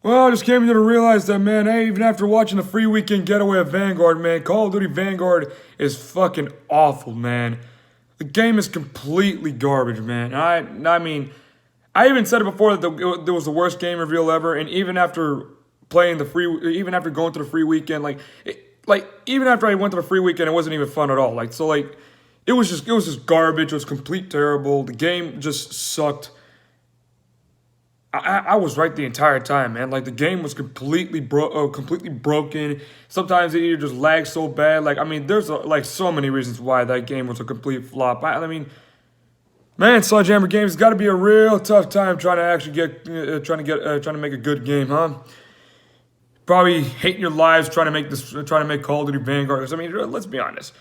Well, I just came here to realize that, man, hey, even after watching the free weekend getaway of Vanguard, man, Call of Duty Vanguard is fucking awful, man. The game is completely garbage, man. I mean, I even said it before that it was the worst game reveal ever, and even after playing the free, even after going to the free weekend, even after I went to the free weekend, it wasn't even fun at all. It was just garbage. It was complete terrible. The game just sucked. I was right the entire time, man. Like the game was completely broken. Sometimes it just lagged so bad. Like I mean, there's like so many reasons why that game was a complete flop. I mean, man, Sledgehammer Games got to be a real tough time trying to actually trying to make a good game, huh? Probably hating your lives trying to make Call of Duty Vanguard. 'Cause, I mean, let's be honest.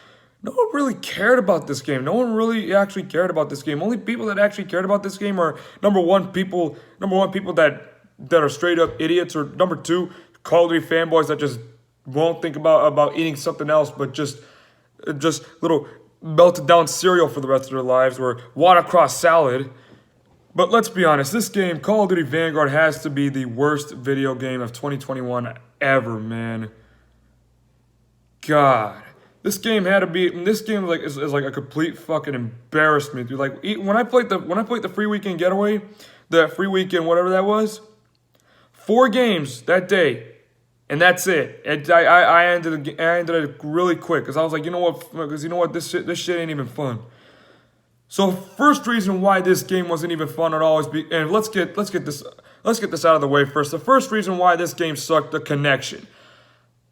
No one really cared about this game. No one really actually cared about this game. Only people that actually cared about this game are number one people that are straight up idiots, or number two, Call of Duty fanboys that just won't think about eating something else, but just little melted down cereal for the rest of their lives, or watercress salad. But let's be honest, this game, Call of Duty Vanguard, has to be the worst video game of 2021 ever, man. God. This game is like a complete fucking embarrassment, dude. Like when I played the free weekend getaway, the free weekend whatever that was, 4 games that day, and that's it. I ended it really quick because I was like, this shit ain't even fun. So first reason why this game wasn't even fun at all and let's get this out of the way first. The first reason why this game sucked, the connection.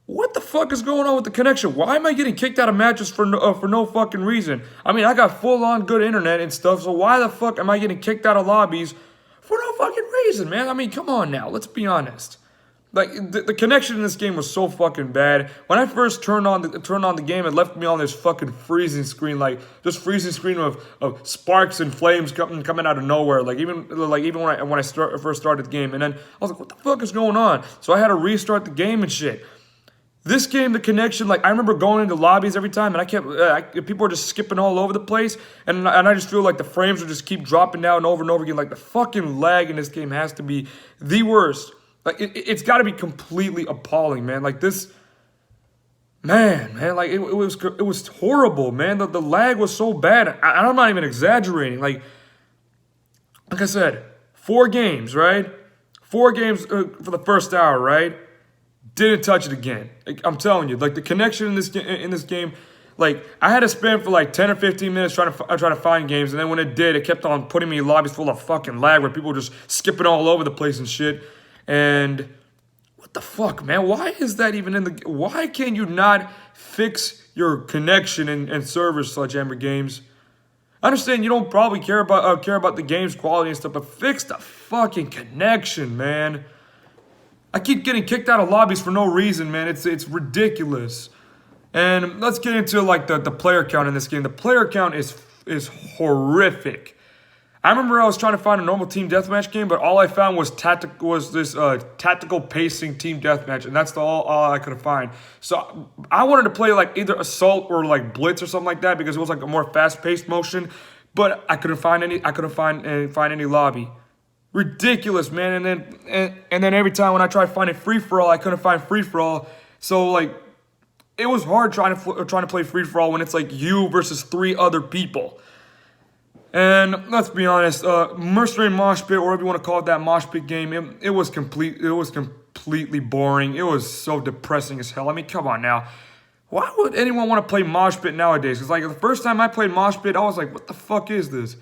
What the fuck is going on with the connection? Why am I getting kicked out of matches for no fucking reason? I mean, I got full on good internet and stuff, so why the fuck am I getting kicked out of lobbies for no fucking reason, man? I mean, come on now, let's be honest. Like the connection in this game was so fucking bad. When I first turned on the game, it left me on this fucking freezing screen, like just freezing screen of sparks and flames coming out of nowhere. Even when I first started the game, and then I was like, what the fuck is going on? So I had to restart the game and shit. This game, the connection, like I remember going into lobbies every time, and people were just skipping all over the place, and I just feel like the frames would just keep dropping down over and over again. Like the fucking lag in this game has to be the worst. Like it's got to be completely appalling, man. Like this, man, like it was horrible, man. The lag was so bad. I'm not even exaggerating. Like I said, 4 games, right? 4 games for the first hour, right? Didn't touch it again. Like, I'm telling you, like the connection in this game, like I had to spend for like 10 or 15 minutes trying to find games, and then when it did, it kept on putting me in lobbies full of fucking lag where people were just skipping all over the place and shit. And what the fuck, man? Why is that even in the? Why can you not fix your connection and servers, Sledgehammer Games? I understand you don't probably care about the game's quality and stuff, but fix the fucking connection, man. I keep getting kicked out of lobbies for no reason, man. It's ridiculous. And let's get into like the player count in this game. The player count is horrific. I remember I was trying to find a normal team deathmatch game, but all I found was this tactical pacing team deathmatch, and that's all I could find. So I wanted to play like either assault or like blitz or something like that because it was like a more fast-paced motion, but I couldn't find any lobby. Ridiculous, man. And then every time when I tried finding free for all, I couldn't find free for all. So like it was hard trying to play free for all when it's like you versus 3 other people. And let's be honest, Mercenary Mosh Pit, or whatever you want to call it, that Mosh Pit game, it was completely boring. It was so depressing as hell. I mean, come on now. Why would anyone want to play Mosh Pit nowadays? Because like the first time I played Mosh Pit, I was like, what the fuck is this?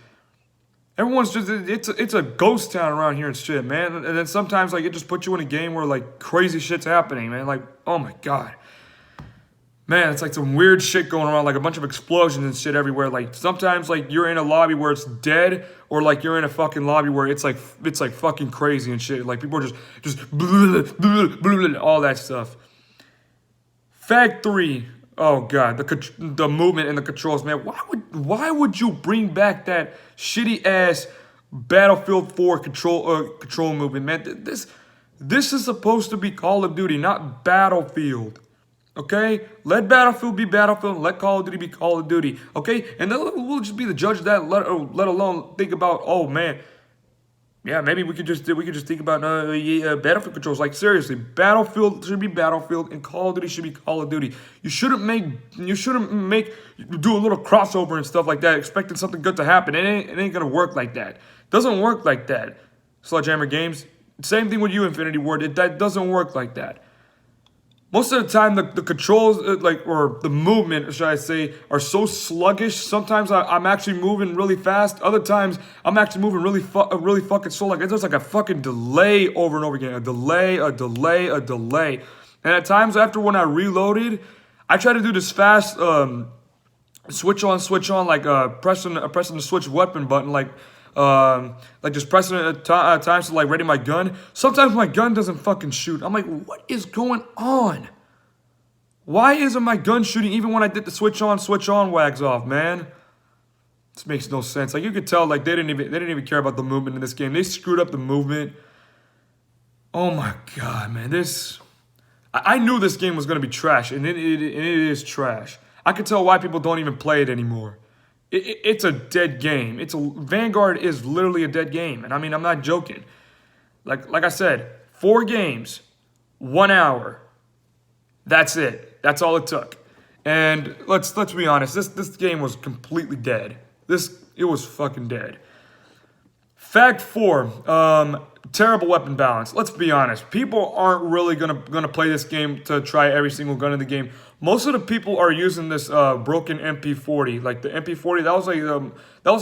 Everyone's just, it's a ghost town around here and shit, man. And then sometimes like it just puts you in a game where like crazy shit's happening, man. Like, oh my God. Man, it's like some weird shit going around, like a bunch of explosions and shit everywhere. Like sometimes like you're in a lobby where it's dead, or like you're in a fucking lobby where it's like fucking crazy and shit. Like people are just blah, blah, blah, blah, all that stuff. Fact 3. Oh God, the movement and the controls, man. Why would you bring back that shitty ass Battlefield 4 control movement, man? This is supposed to be Call of Duty, not Battlefield. Okay? Let Battlefield be Battlefield, let Call of Duty be Call of Duty. Okay? And then we'll just be the judge of that, let alone think about, oh man, yeah, maybe we could just think about Battlefield controls. Like seriously, Battlefield should be Battlefield, and Call of Duty should be Call of Duty. You shouldn't do a little crossover and stuff like that, expecting something good to happen. It ain't gonna work like that. Doesn't work like that. Sledgehammer Games. Same thing with you, Infinity Ward. That doesn't work like that. Most of the time, the controls, or the movement, should I say, are so sluggish. Sometimes I'm actually moving really fast. Other times, I'm actually moving really fucking slow. Like, there's like a fucking delay over and over again. A delay. And at times, after when I reloaded, I try to do this fast switch on, like pressing the switch weapon button, like just pressing it at times to like ready my gun. Sometimes my gun doesn't fucking shoot. I'm like, what is going on? Why isn't my gun shooting even when I did the switch on wags off, man? This makes no sense. Like you could tell, like they didn't even care about the movement in this game. They screwed up the movement. Oh my god, man, I knew this game was gonna be trash, and it is trash. I can tell why people don't even play it anymore. It's a dead game. Vanguard is literally a dead game, and I mean I'm not joking. Like I said, 4 games, 1 hour. That's it. That's all it took. And let's be honest. This game was completely dead. It was fucking dead. Fact 4. Terrible weapon balance. Let's be honest. People aren't really gonna play this game to try every single gun in the game. Most of the people are using this broken MP40. Like the MP40, that was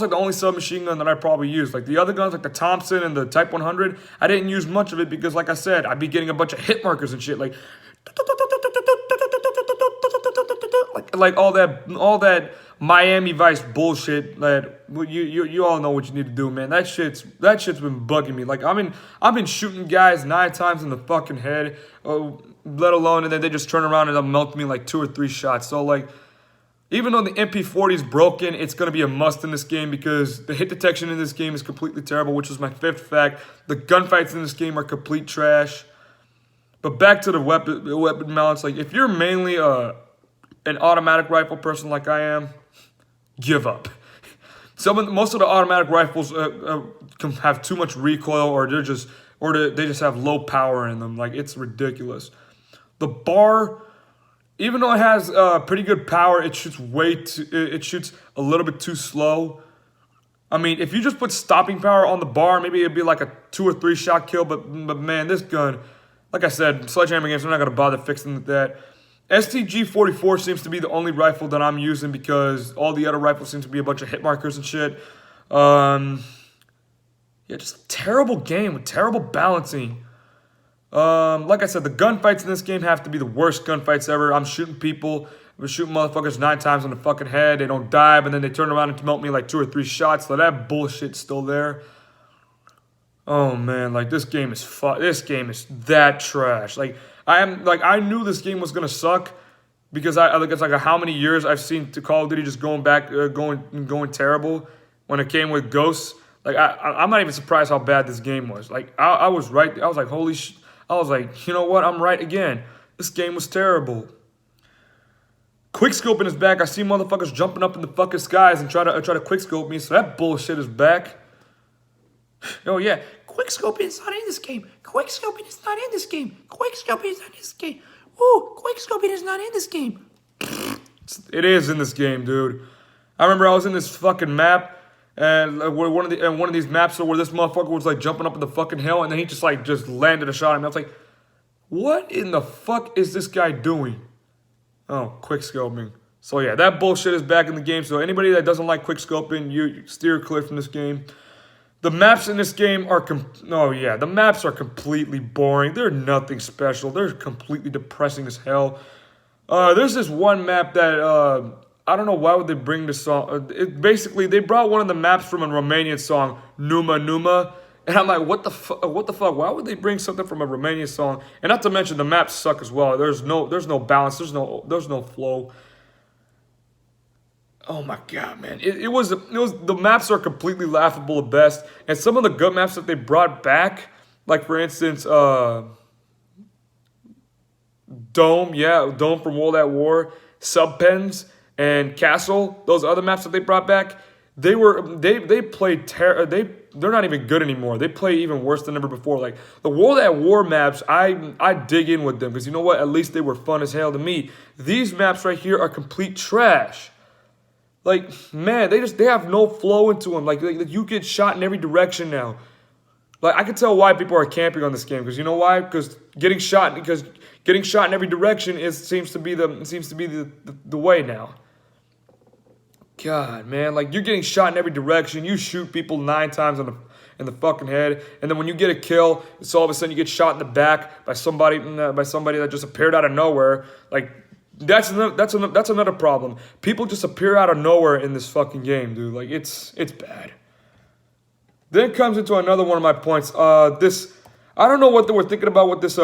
like the only submachine gun that I probably used. Like the other guns, like the Thompson and the Type 100, I didn't use much of it because, like I said, I'd be getting a bunch of hit markers and shit. Like all that Miami Vice bullshit that you all know what you need to do, man. That shit's been bugging me. Like I've been shooting guys 9 times in the fucking head, let alone, and then they just turn around and they'll melt me like 2 or 3 shots. So like, even though the MP40 is broken, it's gonna be a must in this game because the hit detection in this game is completely terrible, which is my 5th fact. The gunfights in this game are complete trash. But back to the weapon balance. Like if you're mainly an automatic rifle person like I am, give up. Most of the automatic rifles have too much recoil, or they just have low power in them. Like it's ridiculous. The bar, even though it has pretty good power, it shoots a little bit too slow. I mean, if you just put stopping power on the bar, maybe it'd be like a 2 or 3 shot kill. But man, this gun, like I said, Sledgehammer Games, I'm not gonna bother fixing that. STG-44 seems to be the only rifle that I'm using because all the other rifles seem to be a bunch of hit markers and shit. Yeah, just a terrible game with terrible balancing. Like I said, the gunfights in this game have to be the worst gunfights ever. I'm shooting motherfuckers 9 times in the fucking head. They don't die, but then they turn around and melt me like 2 or 3 shots. So that bullshit's still there. Oh man, like this game is that trash. Like I knew this game was gonna suck because it's like how many years I've seen to Call of Duty just going terrible when it came with Ghosts. Like I'm not even surprised how bad this game was. Like I was right. I was like, holy shit. I was like, you know what? I'm right again. This game was terrible. Quickscoping is back. I see motherfuckers jumping up in the fucking skies and try to quickscope me. So that bullshit is back. Oh yeah, quickscoping is not in this game. Quickscoping is not in this game. Quickscoping is not in this game. Ooh, quickscoping is not in this game. It is in this game, dude. I remember I was in this fucking map, and one of these maps where this motherfucker was like jumping up in the fucking hill, and then he just landed a shot at me. I was like, what in the fuck is this guy doing? Oh, quickscoping. So yeah, that bullshit is back in the game. So anybody that doesn't like quickscoping, you steer clear from this game. The maps in this game are the maps are completely boring. They're nothing special. They're completely depressing as hell. There's this one map that I don't know why would they bring this song. Basically, they brought one of the maps from a Romanian song, Numa Numa, and I'm like, what the fuck? Why would they bring something from a Romanian song? And not to mention the maps suck as well. There's no balance. There's no flow. Oh my god, man! It was the maps are completely laughable at best, and some of the good maps that they brought back, like for instance, Dome from World at War, Subpens, and Castle. Those other maps that they brought back, they played they're not even good anymore. They play even worse than ever before. Like the World at War maps, I dig in with them because you know what? At least they were fun as hell to me. These maps right here are complete trash. Like man, they have no flow into them. Like you get shot in every direction now. Like I can tell why people are camping on this game because you know why? Because getting shot in every direction seems to be the way now. God, man, like you're getting shot in every direction. You shoot people 9 times in the fucking head, and then when you get a kill, it's all of a sudden you get shot in the back by somebody that just appeared out of nowhere. Like that's another problem. People just appear out of nowhere in this fucking game, dude. Like it's bad. Then comes into another one of my points. I don't know what they were thinking about with this.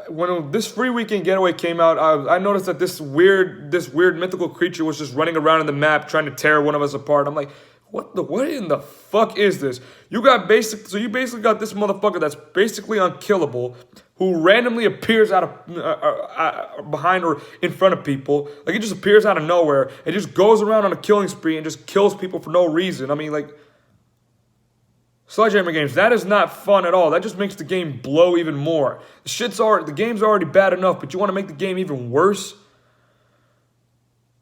When this free weekend getaway came out, I noticed that this weird mythical creature was just running around in the map trying to tear one of us apart. I'm like, what in the fuck is this? You basically got this motherfucker that's basically unkillable, who randomly appears out of behind or in front of people. Like he just appears out of nowhere and just goes around on a killing spree and just kills people for no reason. I mean, like. Sledgehammer games, that is not fun at all. That just makes the game blow even more. The game's already bad enough, but you want to make the game even worse?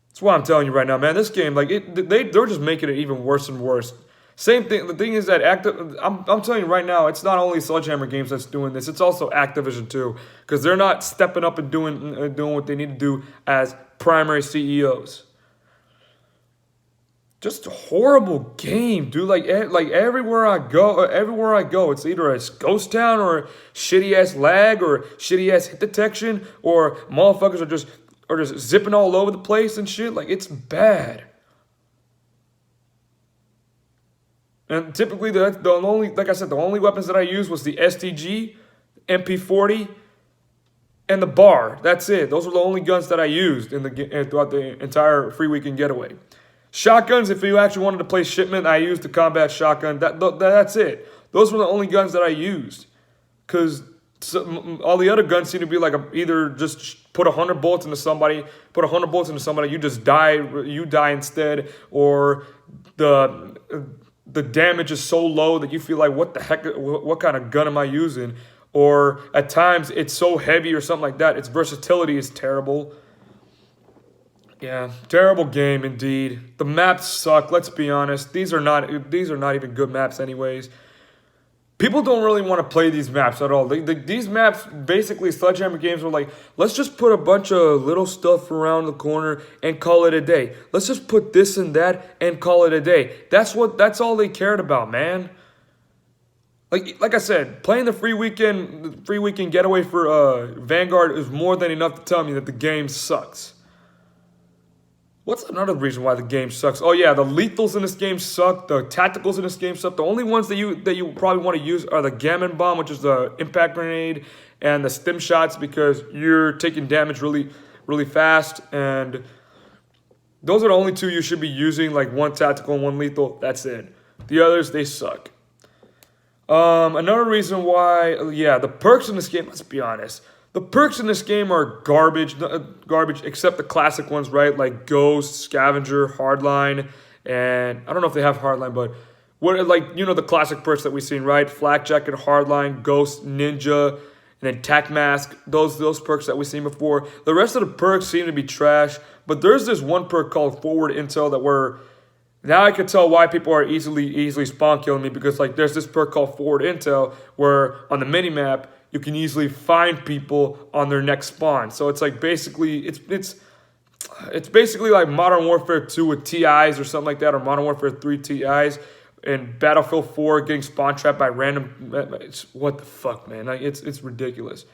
That's what I'm telling you right now, man. This game, like they're just making it even worse and worse. Same thing. The thing is that I'm telling you right now, it's not only Sledgehammer Games that's doing this. It's also Activision too, because they're not stepping up and doing what they need to do as primary CEOs. Just a horrible game, dude. Like everywhere I go, it's either a ghost town or shitty ass lag or shitty ass hit detection or motherfuckers are just zipping all over the place and shit. Like it's bad. And typically the only weapons that I used was the STG, MP40, and the bar. That's it. Those were the only guns that I used throughout the entire free weekend getaway. Shotguns, if you actually wanted to play shipment, I used the combat shotgun. That's it. Those were the only guns that I used. Because all the other guns seem to be like either just put 100 bullets into somebody, you just die, instead, or the damage is so low that you feel like, what the heck, what kind of gun am I using? Or at times it's so heavy or something like that. Its versatility is terrible. Yeah, terrible game indeed. The maps suck, let's be honest. These are not even good maps anyways. People don't really want to play these maps at all. These maps, basically, Sledgehammer Games were like, let's just put a bunch of little stuff around the corner and call it a day. Let's just put this and that and call it a day. That's all they cared about, man. Like I said, playing the free weekend getaway for Vanguard is more than enough to tell me that the game sucks. What's another reason why the game sucks? Oh yeah, the lethals in this game suck. The tacticals in this game suck. The only ones that you probably want to use are the gammon bomb, which is the impact grenade, and the stim shots because you're taking damage really, really fast. And those are the only two you should be using, like one tactical and one lethal. That's it. The others, they suck. Another reason why, yeah, the perks in this game, let's be honest. The perks in this game are garbage, except the classic ones, right? Like Ghost, Scavenger, Hardline, and I don't know if they have Hardline, but the classic perks that we've seen, right? Flak Jacket, Hardline, Ghost, Ninja, and then Tac Mask. Those perks that we've seen before. The rest of the perks seem to be trash, but there's this one perk called Forward Intel now I can tell why people are easily spawn killing me because like there's this perk called Forward Intel where on the minimap you can easily find people on their next spawn. So it's like basically it's basically like Modern Warfare 2 with TIs or something like that, or Modern Warfare 3 TIs, and Battlefield 4 getting spawn trapped by random. What the fuck, man? Like it's ridiculous.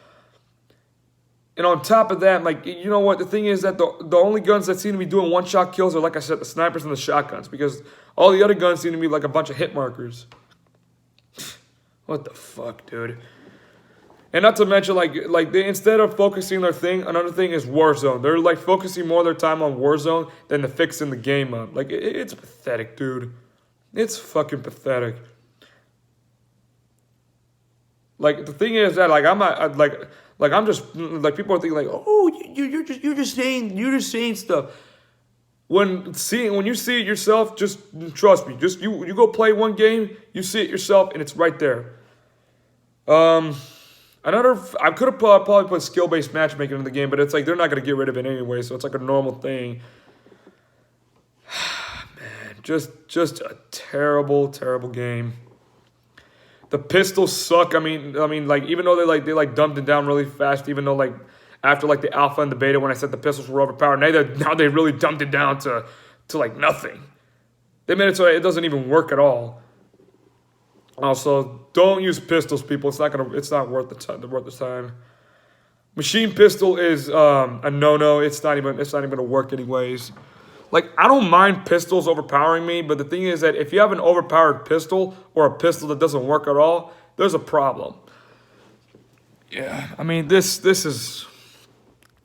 And on top of that, like, you know what? The thing is that the only guns that seem to be doing one-shot kills are, like I said, the snipers and the shotguns. Because all the other guns seem to be like a bunch of hit markers. What the fuck, dude? And not to mention, like they, instead of focusing their thing, another thing is Warzone. They're, like, focusing more of their time on Warzone than to fixing the game up. Like, it's pathetic, dude. It's fucking pathetic. Like, the thing is that, like, I'm not, like I'm just like people are thinking like, oh, you're just saying stuff. when you see it yourself, just trust me. Just you go play one game, you see it yourself, and it's right there. I could have probably put skill-based matchmaking in the game, but it's like they're not gonna get rid of it anyway, so it's like a normal thing. Man, just a terrible, terrible game. The pistols suck. I mean, like even though they dumped it down really fast, even though like after like the alpha and the beta when I said the pistols were overpowered, now they really dumped it down to like nothing. They made it so it doesn't even work at all. Also, don't use pistols, people. It's not worth the time. Machine pistol is a no-no. It's not even gonna work anyways. Like, I don't mind pistols overpowering me, but the thing is that if you have an overpowered pistol or a pistol that doesn't work at all, there's a problem. Yeah, I mean, this is...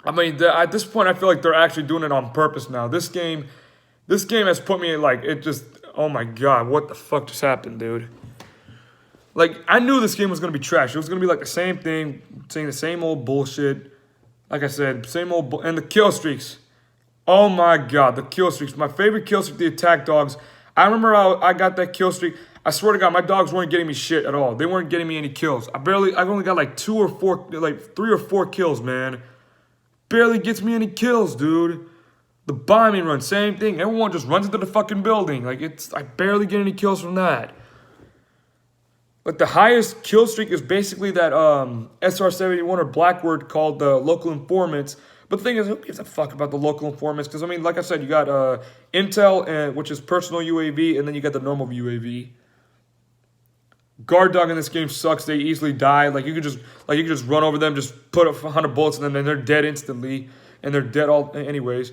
I mean, at this point, I feel like they're actually doing it on purpose now. This game has put me in, like, it just... Oh my god, what the fuck just happened, dude? Like, I knew this game was going to be trash. It was going to be like the same thing, saying the same old bullshit. Like I said, same old... And the kill streaks. Oh my god, the kill streaks. My favorite kill streak, the attack dogs. I remember I got that kill streak. I swear to God, my dogs weren't getting me shit at all. They weren't getting me any kills. I've only got like 3 or 4 kills, man. Barely gets me any kills, dude. The bombing run, same thing. Everyone just runs into the fucking building. Like, I barely get any kills from that. But the highest kill streak is basically that SR-71 or Blackbird called the local informants. But the thing is, who gives a fuck about the local informants? Because, I mean, like I said, you got Intel, which is personal UAV, and then you got the normal UAV. Guard dog in this game sucks. They easily die. Like, you could just run over them, just put up 100 bullets, and then they're dead instantly. And they're dead all anyways.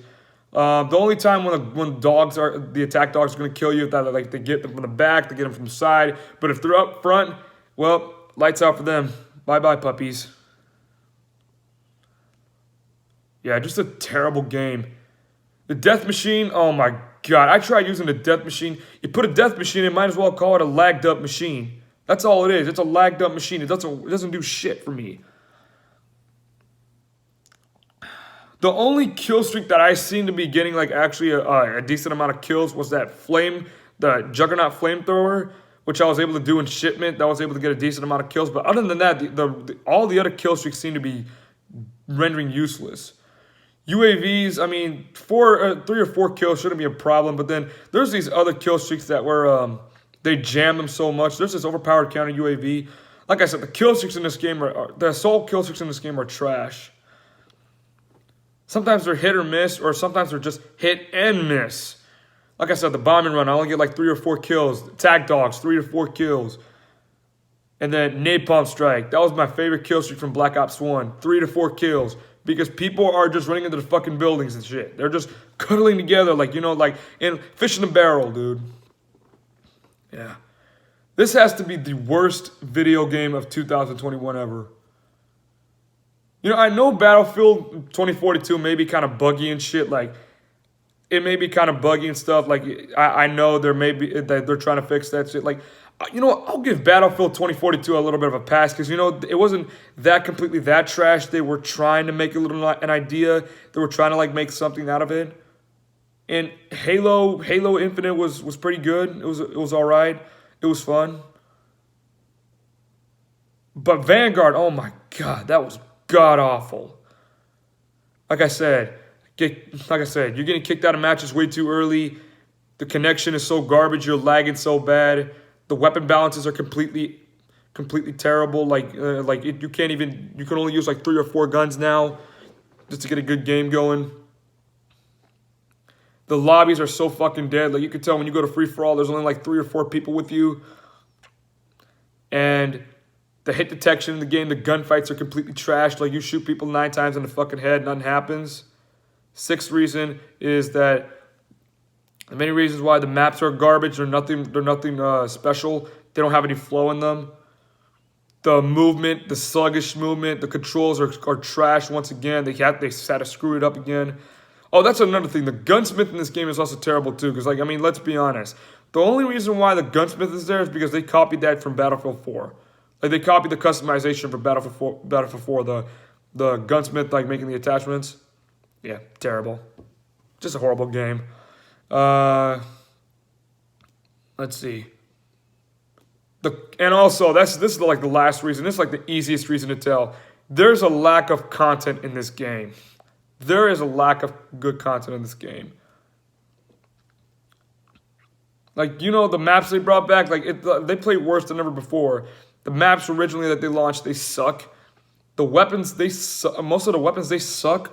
The only time when the attack dogs are going to kill you is that like they get them from the back, they get them from the side. But if they're up front, well, lights out for them. Bye-bye, puppies. Yeah, just a terrible game. The death machine, oh my god. I tried using the death machine. You put a death machine in, might as well call it a lagged up machine. That's all it is. It's a lagged up machine. It doesn't do shit for me. The only kill streak that I seem to be getting like actually a decent amount of kills was that the Juggernaut flamethrower, which I was able to do in shipment. That was able to get a decent amount of kills. But other than that, all the other kill streaks seem to be rendering useless. UAVs, I mean, 3 or 4 kills shouldn't be a problem. But then there's these other kill streaks that were they jam them so much. There's this overpowered counter UAV. Like I said, the kill streaks in this game the assault kill streaks in this game are trash. Sometimes they're hit or miss, or sometimes they're just hit and miss. Like I said, the bombing run, I only get like 3 or 4 kills. Attack dogs, 3 or 4 kills. And then napalm strike. That was my favorite kill streak from Black Ops 1. 3 to 4 kills. Because people are just running into the fucking buildings and shit. They're just cuddling together like, you know, like in fish in a barrel, dude. Yeah. This has to be the worst video game of 2021 ever. You know, I know Battlefield 2042 may be kind of buggy and shit. Like, it may be kind of buggy and stuff. Like, I know there may be that they're trying to fix that shit. Like, you know, I'll give Battlefield 2042 a little bit of a pass because, you know, it wasn't that completely that trash. They were trying to make an idea. They were trying to, like, make something out of it. And Halo Infinite was pretty good. It was all right. It was fun. But Vanguard, oh my god, that was god awful. Like I said, you're getting kicked out of matches way too early. The connection is so garbage. You're lagging so bad. The weapon balances are completely terrible. You can only use like 3 or 4 guns now just to get a good game going. The lobbies are so fucking dead. Like, you can tell when you go to free for all, there's only like 3 or 4 people with you. And the hit detection in the game, the gunfights are completely trashed. Like, you shoot people 9 times in the fucking head, nothing happens. 6th reason is that the many reasons why the maps are garbage. They're nothing special. They don't have any flow in them. The movement, the sluggish movement, the controls are trash once again. They had to screw it up again. Oh, that's another thing. The gunsmith in this game is also terrible too. Because, like, I mean, let's be honest. The only reason why the gunsmith is there is because they copied that from Battlefield 4. Like, they copied the customization for Battlefield 4, the gunsmith, like, making the attachments. Yeah, terrible. Just a horrible game. Uh, let's see. And also this is like the last reason. This is like the easiest reason to tell. There's a lack of content in this game. There is a lack of good content in this game. Like, you know, the maps they brought back, like they play worse than ever before. The maps originally that they launched, they suck. The weapons, most of the weapons, they suck.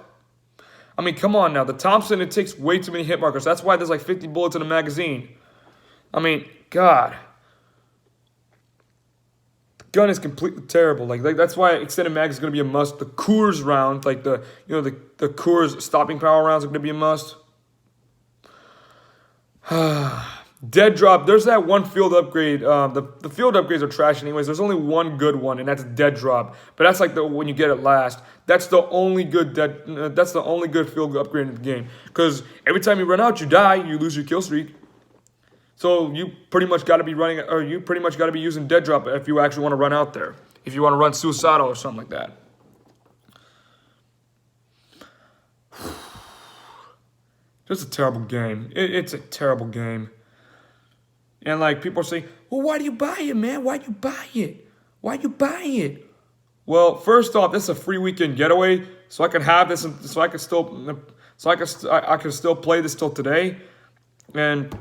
I mean, come on now. The Thompson, it takes way too many hit markers. That's why there's like 50 bullets in a magazine. I mean, God. The gun is completely terrible. Like that's why extended mag is going to be a must. The Coors round, like the Coors stopping power rounds are going to be a must. Dead drop. There's that one field upgrade. The field upgrades are trash anyways. There's only one good one, and that's dead drop. But that's like when you get it last. That's the only good that's the only good field upgrade in the game. Because every time you run out, you die. You lose your kill streak. So you pretty much got to be running, or you pretty much got to be using dead drop if you actually want to run out there. If you want to run suicidal or something like that. Just a terrible game. It's a terrible game. And like people are saying, well, why do you buy it, man? Why do you buy it? Why do you buy it? Well, first off, this is a free weekend getaway, so I can have this, so I can still play this till today. And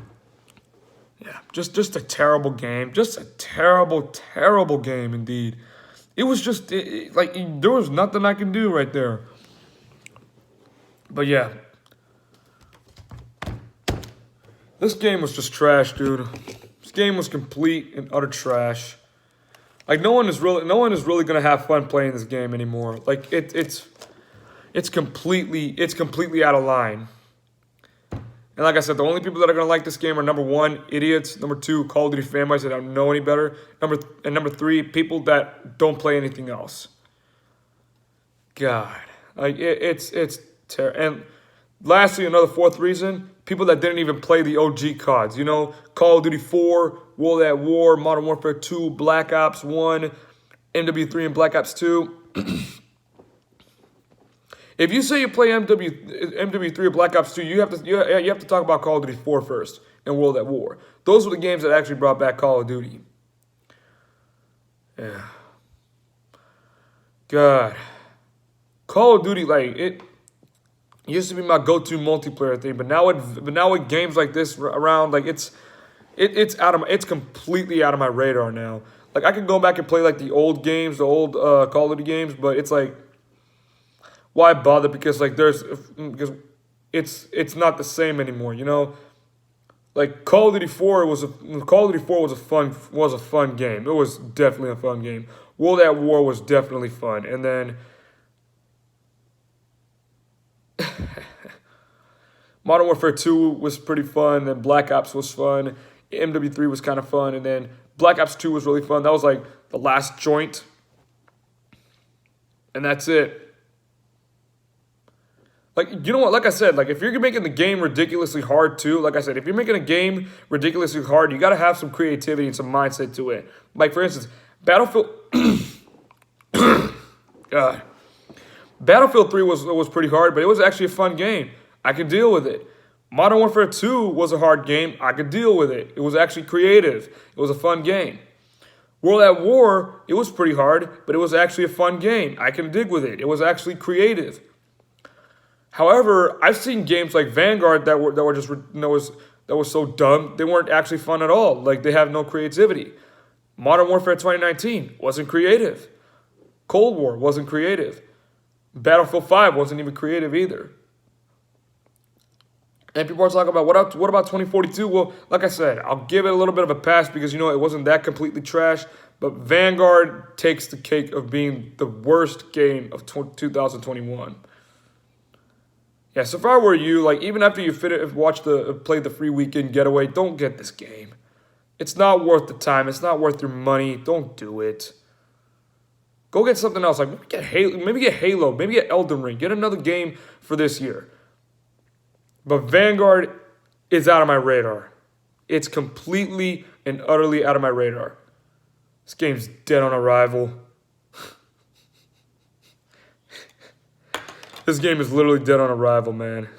yeah, just a terrible game. Just a terrible, terrible game indeed. It was just like there was nothing I can do right there. But yeah. This game was just trash, dude. This game was complete and utter trash. Like no one is really gonna have fun playing this game anymore. Like it's completely out of line. And like I said, the only people that are gonna like this game are number 1, idiots. Number 2, Call of Duty fanboys that don't know any better. Number 3, people that don't play anything else. God, like it's terrible. And lastly, another 4th reason. People that didn't even play the OG CODs, you know, Call of Duty 4, World at War, Modern Warfare 2, Black Ops 1, MW3, and Black Ops 2. If you say you play MW3 or Black Ops 2, you have to talk about Call of Duty 4 first and World at War. Those were the games that actually brought back Call of Duty. Yeah. God. Call of Duty, like it used to be my go-to multiplayer thing, but now with games like this around, like it's completely out of my radar now. Like I could go back and play like the old games, the old Call of Duty games, but it's like, why bother? Because like it's not the same anymore, you know. Like Call of Duty 4 was a fun game. It was definitely a fun game. World at War was definitely fun, and then Modern Warfare 2 was pretty fun, then Black Ops was fun, MW3 was kind of fun, and then Black Ops 2 was really fun. That was like the last joint, and that's it. Like, you know what, like I said, like if you're making the game ridiculously hard too, like I said, if you're making a game ridiculously hard, you got to have some creativity and some mindset to it. Like for instance, Battlefield Battlefield 3 was pretty hard, but it was actually a fun game. I could deal with it. Modern Warfare 2 was a hard game. I could deal with it. It was actually creative. It was a fun game. World at War, it was pretty hard, but it was actually a fun game. I can dig with it. It was actually creative. However, I've seen games like Vanguard that was so dumb. They weren't actually fun at all. Like they have no creativity. Modern Warfare 2019 wasn't creative. Cold War wasn't creative. Battlefield 5 wasn't even creative either. And people are talking about, what about 2042? Well, like I said, I'll give it a little bit of a pass because, you know, it wasn't that completely trash. But Vanguard takes the cake of being the worst game of 2021. Yeah, so if I were you, like, even after you play the free weekend getaway, don't get this game. It's not worth the time. It's not worth your money. Don't do it. Go get something else. Like, maybe get Halo. Maybe get Elden Ring. Get another game for this year. But Vanguard is out of my radar. It's completely and utterly out of my radar. This game's dead on arrival. This game is literally dead on arrival, man.